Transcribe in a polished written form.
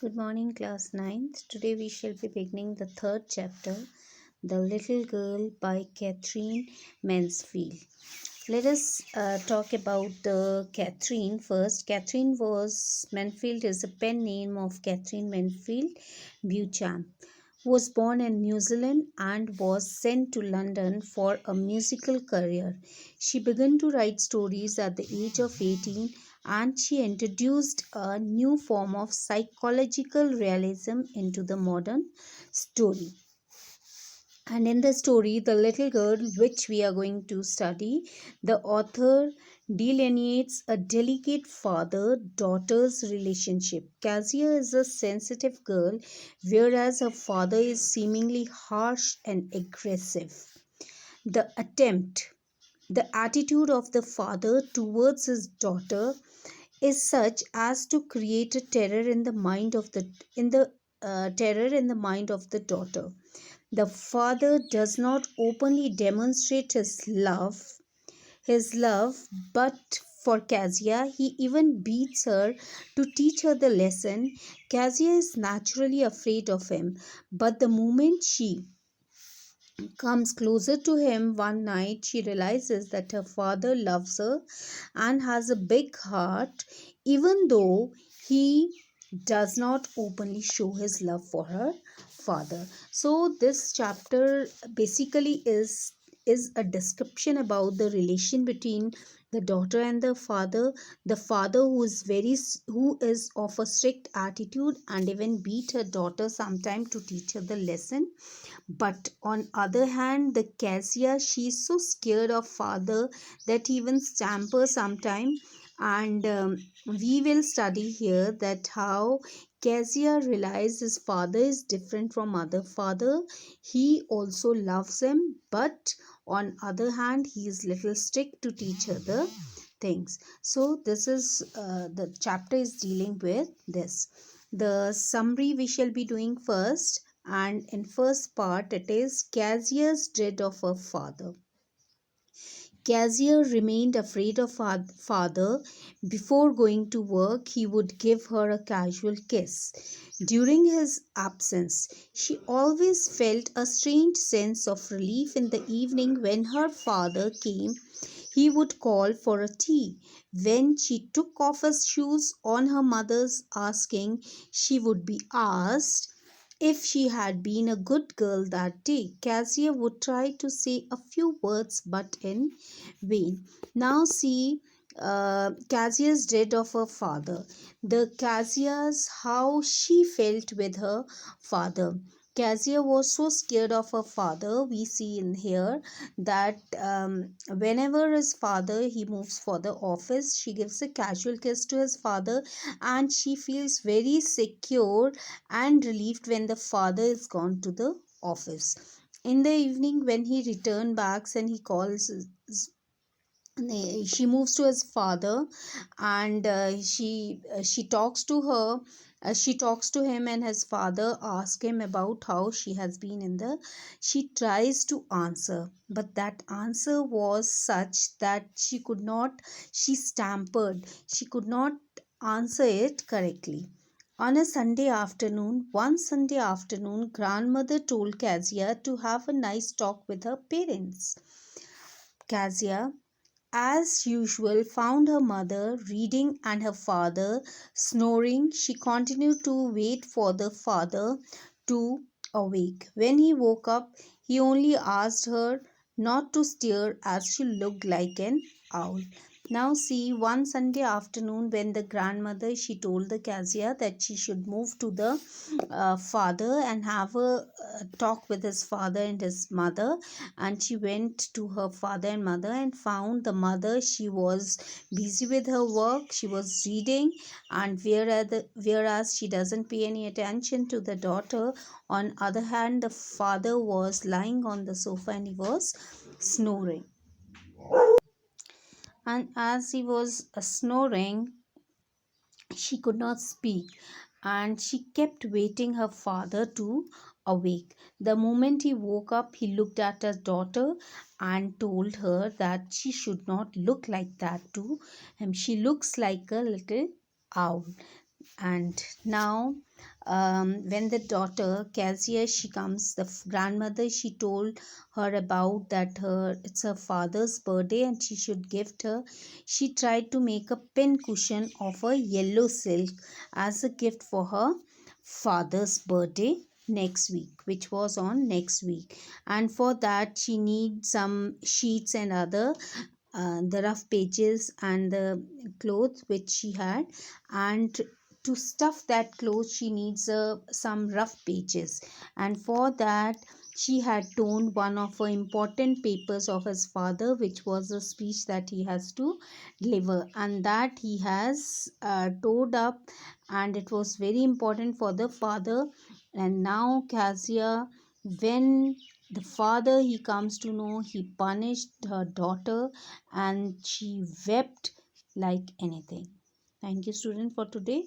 Good morning, class ninth. Today we shall be beginning the third chapter, The Little Girl by Catherine Mansfield. Let us talk about Catherine first. Catherine was Mansfield is a pen name of Catherine Mansfield Buchan, who was born in New Zealand and was sent to London for a musical career. She began to write stories at the age of 18 and she introduced a new form of psychological realism into the modern story. And in the story, The Little Girl, which we are going to study, the author delineates a delicate father daughter's relationship. Kezia is a sensitive girl, whereas her father is seemingly harsh and aggressive. The attempt, the attitude of the father towards his daughter is such as to create a terror in the mind of the in the terror in the mind of the daughter. The father does not openly demonstrate his love, but for Kezia, he even beats her to teach her the lesson. Kezia is naturally afraid of him, but the moment she comes closer to him one night, she realizes that her father loves her and has a big heart, even though he does not openly show his love for her father. So this chapter basically is a description about the relation between the daughter and the father who is of a strict attitude and even beat her daughter sometime to teach her the lesson. But on other hand, the Cassia, she's so scared of father that he even stamper sometime. And we will study here that how Cassia realizes his father is different from other father. He also loves him, but on other hand, he is little strict to teach her the things. So this is the chapter is dealing with this. The summary we shall be doing first, and in first part it is Cassia's dread of her father. Cassia remained afraid of her father. Before going to work, he would give her a casual kiss. During his absence, she always felt a strange sense of relief in the evening when her father came. He would call for a tea. When she took off his shoes on her mother's asking, she would be asked if she had been a good girl that day. Cassia would try to say a few words, but in vain. Now see Cassia's dread of her father. The Cassia's how she felt with her father. Cassia was so scared of her father. We see in here that whenever his father he moves for the office, she gives a casual kiss to his father, and she feels very secure and relieved when the father is gone to the office. In the evening, when he returns back and he calls she moves to his father, and she talks to her she talks to him, and his father asks him about how she has been in the she tries to answer, but that answer was such that she stammered, she could not answer it correctly. On a one Sunday afternoon, grandmother told Kezia to have a nice talk with her parents. Kezia, as usual, found her mother reading and her father snoring. She continued to wait for the father to awake. When he woke up, he only asked her not to stare as she looked like an owl. Now see, one Sunday afternoon when the grandmother she told the Cassia that she should move to the father and have a talk with his father and his mother, and she went to her father and mother and found the mother she was busy with her work, she was reading, and whereas she doesn't pay any attention to the daughter, on other hand the father was lying on the sofa and he was snoring. And as he was snoring, she could not speak, and she kept waiting her father to awake. The moment he woke up, he looked at her daughter and told her that she should not look like that to him. She looks like a little owl. And now, when the daughter Kezia she comes, the grandmother she told her about that it's her father's birthday and she should gift her. She tried to make a pin cushion of a yellow silk as a gift for her father's birthday next week, which was on next week. And for that she needs some sheets and other the rough pages and the clothes which she had. And to stuff that clothes she needs some rough pages, and for that she had torn one of her important papers of his father, which was a speech that he has to deliver, and that he has tore up, and it was very important for the father. And now Cassia, when the father he comes to know, he punished her daughter and she wept like anything. Thank you, student, for today.